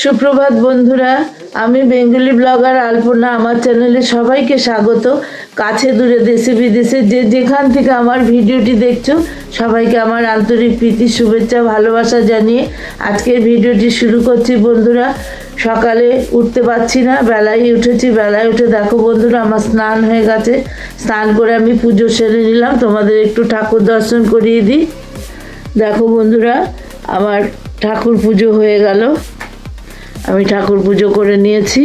সুপ্রভাত বন্ধুরা, আমি বেঙ্গলি ব্লগার আলপনা। আমার চ্যানেলে সবাইকে স্বাগত। কাছে দূরে দেশে বিদেশে যে যেখান থেকে আমার ভিডিওটি দেখছো, সবাইকে আমার আন্তরিক প্রীতি শুভেচ্ছা ভালোবাসা জানিয়ে আজকের ভিডিওটি শুরু করছি বন্ধুরা। সকালে উঠতে পারছি না, বেলায় উঠেছি। বেলায় উঠে দেখো বন্ধুরা, আমার স্নান হয়ে গেছে। স্নান করে আমি পুজো সেরে নিলাম। তোমাদের একটু ঠাকুর দর্শন করিয়ে দিই। দেখো বন্ধুরা, আমার ঠাকুর পুজো হয়ে গেল। আমি ঠাকুর পুজো করে নিয়েছি।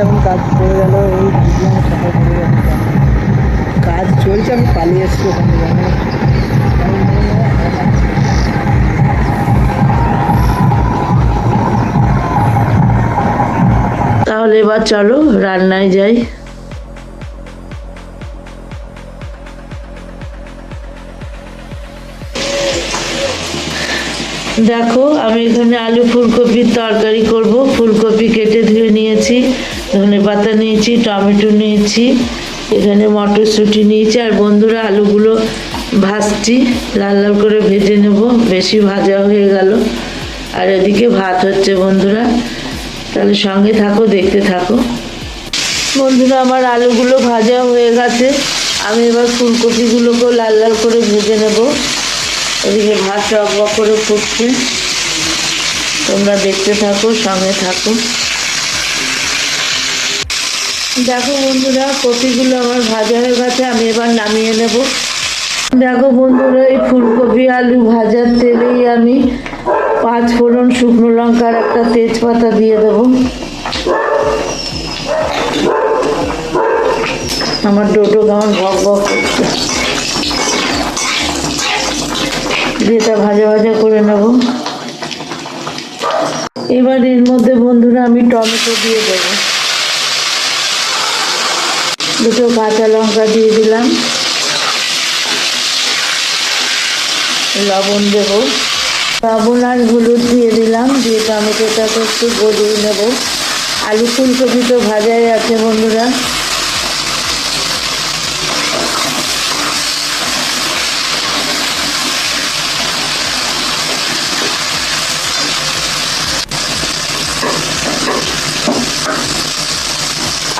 এখন কাজ করে গেল, এই সকাল করে কাজ চলছে। আমি পালিয়ে এসেছি ওখান থেকে। তাহলে এবার চলো রান্নায় যাই। দেখো, আমি এখানে আলু ফুলকপির তরকারি করব। ফুলকপি কেটে ধুয়ে নিয়েছি, ধনেপাতা নিয়েছি, টমেটো নিয়েছি, এখানে মটরশুঁটি নিয়েছি। আর বন্ধুরা, আলুগুলো ভাজছি, লাল লাল করে ভেজে নেব। বেশি ভাজা হয়ে গেল। আর এদিকে ভাত হচ্ছে বন্ধুরা। তাহলে সঙ্গে থাকো, দেখতে থাকো বন্ধুরা। আমার আলুগুলো ভাজা হয়ে গেছে। আমি এবার ফুলকপিগুলোকেও লাল লাল করে ভেজে নেব। এদিকে ভাত টকবক করে ফুটছে। তোমরা দেখতে থাকো, সঙ্গে থাকো। দেখো বন্ধুরা, কপিগুলো আমার ভাজা হয়ে গেছে। আমি এবার নামিয়ে নেব। দেখো বন্ধুরা, এই ফুলকপি আলু ভাজার তেলেই আমি 5 ফোড়ন, শুকনো লঙ্কার একটা তেজপাতা দিয়ে দেব। আমার ডোটো কেমন ভক ভক করছে। যেটা ভাজা ভাজা করে নেব। এবার এর মধ্যে বন্ধুরা আমি টমেটো দিয়ে দেব। দুটো কাঁচা লঙ্কা দিয়ে দিলাম। লবণ দেব, লবণ আর হলুদ দিয়ে দিলাম। দিয়ে টমেটোটাকে একটু গলিয়ে নেব। আলু ফুলকপি তো ভাজাই আছে বন্ধুরা।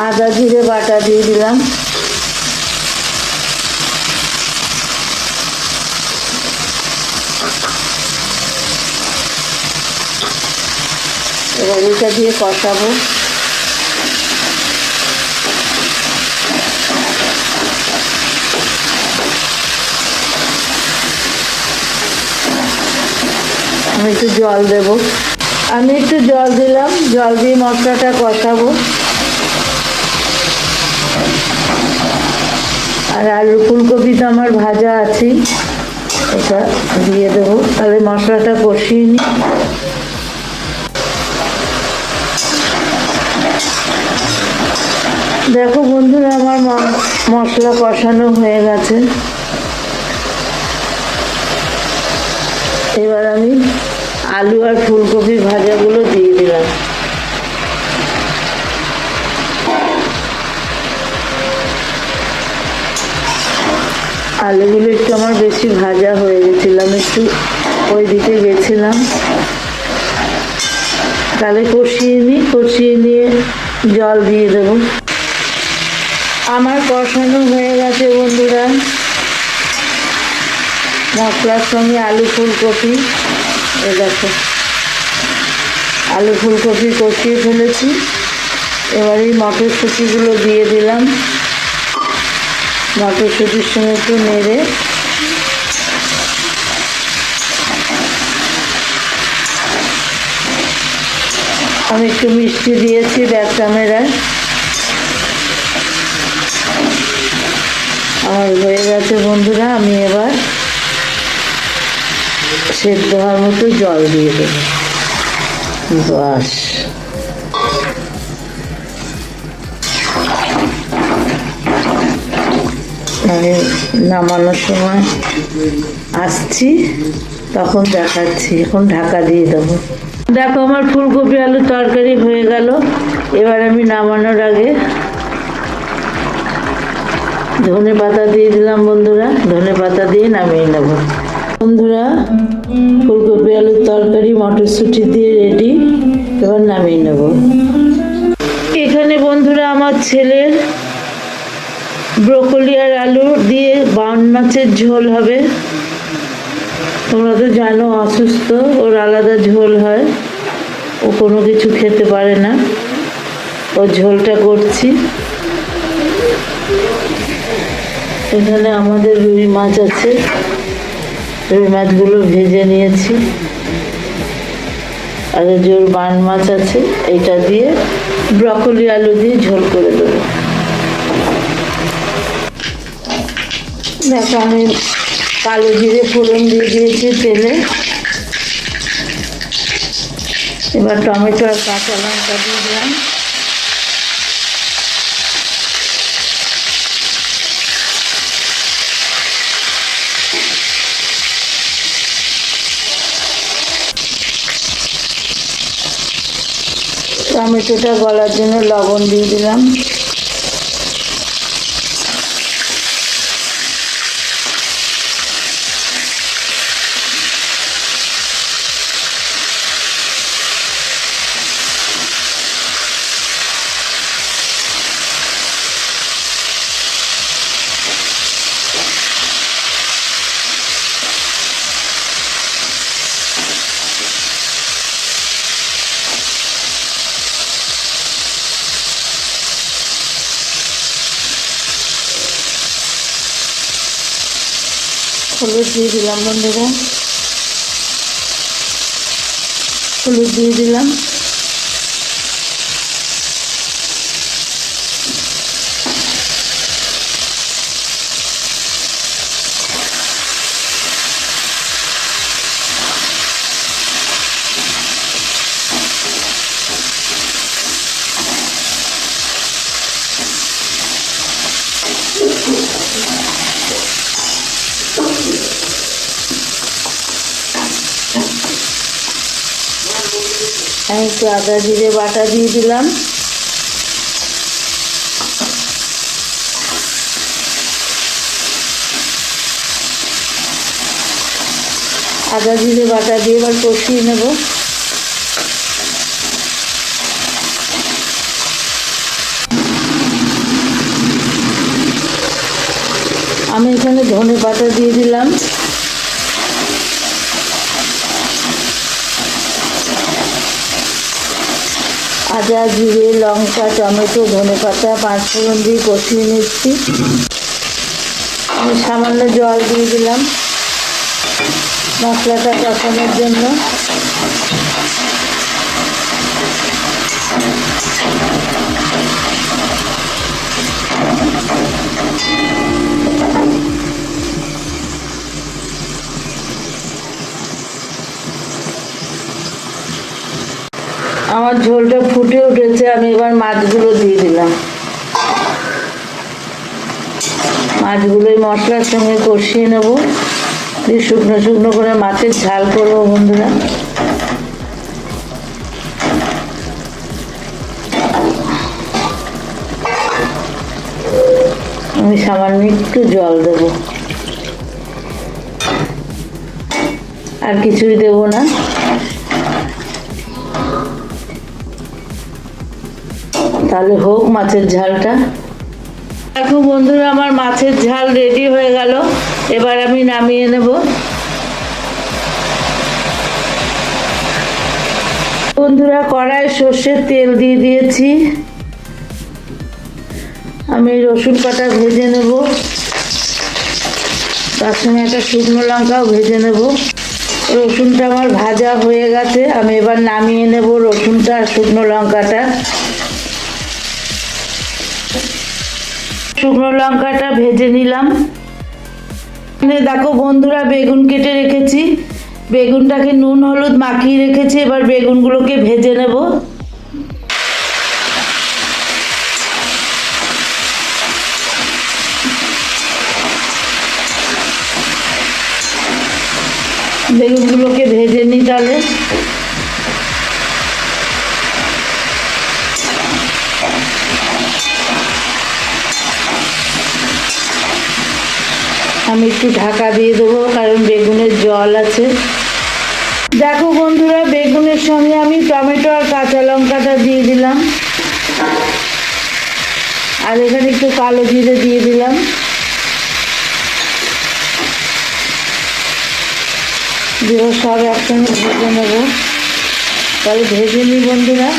আদা জিরে বাটা দিয়ে দিলাম। এবার এটা দিয়ে কষাবো। আমি একটু জল দেব। আমি একটু জল দিলাম। জল দিয়ে মশলাটা কষাবো। আর আলু ফুলকপি তো আমার ভাজা আছে, এটা দিয়ে দেবো। তাহলে মশলাটা কষিয়ে নিই। দেখো বন্ধুরা, আমার মশলা কষানো হয়ে গেছে। এবার আমি আলু আর ফুলকপি ভাজাগুলো দিয়ে দিলাম। আলুগুলো একটু আমার বেশি ভাজা হয়ে গেছিলাম, একটু ওই দিকে গেছিলাম। তাহলে কষিয়ে নিই। কষিয়ে নিয়ে জল দিয়ে দেবো। আমার কষানো হয়ে গেছে বন্ধুরা। মশলার সঙ্গে আলু ফুলকপি, এ দেখো আলু ফুলকপি কষিয়ে ফেলেছি। এবার এই মটরশুঁটিগুলো দিয়ে দিলাম, মটরশুঁটির সঙ্গে একটু নেড়ে আমি একটু মিষ্টি দিয়েছি ব্যাক ক্যামেরায়। আমার হয়ে গেছে বন্ধুরা, আমি এবার সেদ্ধ হওয়ার মতো জল দিয়ে দেব। বাস, আমি নামানোর সময় আসছি তখন দেখাচ্ছি। এখন ঢাকা দিয়ে দেবো। দেখো আমার ফুলকপি আলু তরকারি হয়ে গেল। এবার আমি নামানোর আগে ধনে পাতা দিয়ে দিলাম বন্ধুরা, ধনে পাতা দিয়ে নামিয়ে নেব। বন্ধুরা ফুলকপি আলুর তরকারি মটরশুঁটি দিয়ে রেডি, এবার নামিয়ে নেব। এখানে বন্ধুরা আমার ছেলের ব্রোকলি আর আলু দিয়ে বান মাছের ঝোল হবে। তোমরা তো জানো অসুস্থ, ওর আলাদা ঝোল হয়, ও কোনো কিছু খেতে পারে না, ও ঝোলটা করছি। এখানে আমাদের রুই মাছ আছে, রুই মাছগুলো ভেজে নিয়েছি। আর জোর বান মাছ আছে, এটা দিয়ে ব্রকলি আলু দিয়ে ঝোল করে দেবো। দেখো আমি কালো জিরে ফোড়ন দিয়ে দিয়েছি তেলে। এবার টমেটো আর কাঁচা লঙ্কা দিয়ে দিলাম। টমেটোটা গলার জন্য লবণ দিয়ে দিলাম। হলুদ দিয়ে দিলাম বন্ধুরা, হলুদ দিয়ে দিলাম। আমি একটু আদা জিরে বাটা দিয়ে দিলাম। আদা জিরে বাটা দিয়ে এবার কষিয়ে নেব। আমি এখানে ধনে পাতা দিয়ে দিলাম। আদা জিরে লঙ্কা টমেটো ধনে পাতা পাঁচ ফোড়ন দিয়ে কষিয়ে নিচ্ছি। আমি সামান্য জল দিয়ে দিলাম মশলাটা কষানোর জন্য। আমার ঝোলটা ফুটে উঠেছে, আমি এবার মাছগুলো দিয়ে দিলাম। মাছগুলোই মশলার সঙ্গে কষিয়ে নেব, দিয়ে শুকনো শুকনো করে মাছের ঝাল করবো বন্ধুরা। আমি সামান্য একটু জল দেব, আর কিছুই দেব না। তাহলে হোক মাছের ঝালটা। দেখো বন্ধুরা আমার মাছের ঝাল রেডি হয়ে গেল। এবার আমি নামিয়ে নেব। বন্ধুরা, কড়াই সর্ষের তেল দিয়ে দিয়েছি। আমি রসুন কাটা ভেজে নেব, তার সঙ্গে একটা শুকনো লঙ্কাও ভেজে নেব। রসুনটা আমার ভাজা হয়ে গেছে, আমি এবার নামিয়ে নেব রসুনটা আর শুকনো লঙ্কাটা। শুকনো লঙ্কাটা ভেজে নিলাম। এখানে দেখো বন্ধুরা, বেগুন কেটে রেখেছি, বেগুনটাকে নুন হলুদ মাখিয়ে রেখেছি। এবার বেগুনগুলোকে ভেজে নেব। বেগুনগুলোকে ভেজে নিই তাহলে। আমি একটু ঢাকা দিয়ে দেবো, কারণ বেগুনের জল আছে। দেখো বন্ধুরা, বেগুনের সঙ্গে আমি টমেটো আর কাঁচা লঙ্কাটা দিয়ে দিলাম, আর এখানে একটু কালো জিরে দিয়ে দিলাম। দিয়ে সব একসঙ্গে ভেজে নেব। তাহলে ভেজে নিই বন্ধুরা।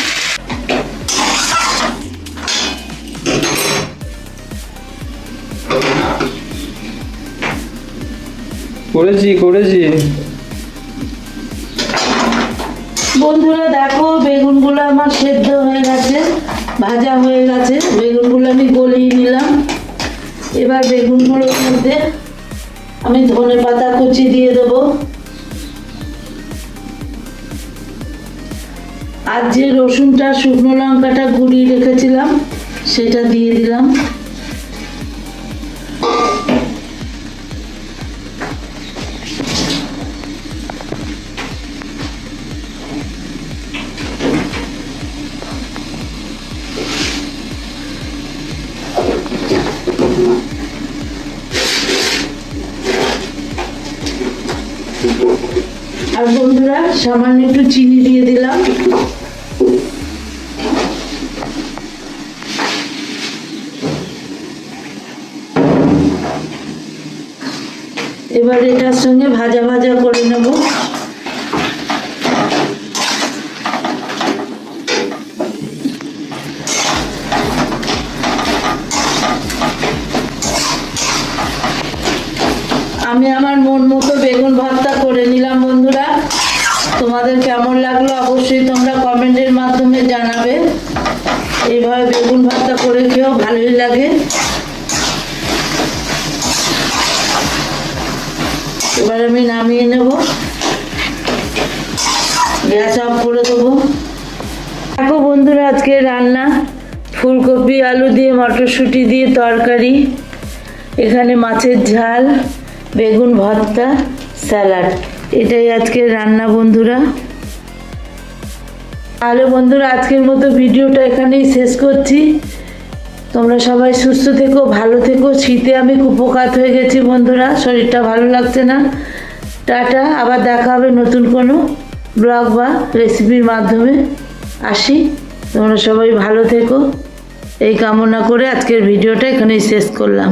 করেছি বন্ধুরা, দেখো বেগুনগুলো আমার সেদ্ধ হয়ে গেছে, ভাজা হয়ে গেছে। বেগুনগুলো আমি গলিয়ে নিলাম। এবার বেগুনগুলোর মধ্যে আমি ধনেপাতা কুচি দিয়ে দেবো, আর যে রসুনটা শুকনো লঙ্কাটা গুঁড়িয়ে রেখেছিলাম সেটা দিয়ে দিলাম। আর বন্ধুরা, সামান্য একটু চিনি দিয়ে দিলাম। এবার এটার সঙ্গে ভাজা ভাজা করে নেব। আমি আমার মন মতো বেগুন ভর্তা করে নিলাম। বন্ধুরা, তোমাদের কেমন লাগলো অবশ্যই তোমরা কমেন্টের মাধ্যমে জানাবে। এইভাবে বেগুন ভর্তা করে খেয়েও ভালোই লাগে। এবার আমি নামিয়ে নেব, গ্যাস অফ করে দেবো। দেখো বন্ধুরা, আজকে রান্না ফুলকপি আলু দিয়ে মটরশুঁটি দিয়ে তরকারি, এখানে মাছের ঝাল, বেগুন ভর্তা, স্যালাড। এটাই আজকের রান্না বন্ধুরা। তাহলে বন্ধুরা, আজকের মতো ভিডিওটা এখানেই শেষ করছি। তোমরা সবাই সুস্থ থেকো, ভালো থেকো। শীতে আমি কুপোকাত হয়ে গেছি বন্ধুরা, শরীরটা ভালো লাগছে না। টাটা, আবার দেখা হবে নতুন কোনো ব্লগ বা রেসিপির মাধ্যমে। আসি, তোমরা সবাই ভালো থেকো এই কামনা করে আজকের ভিডিওটা এখানেই শেষ করলাম।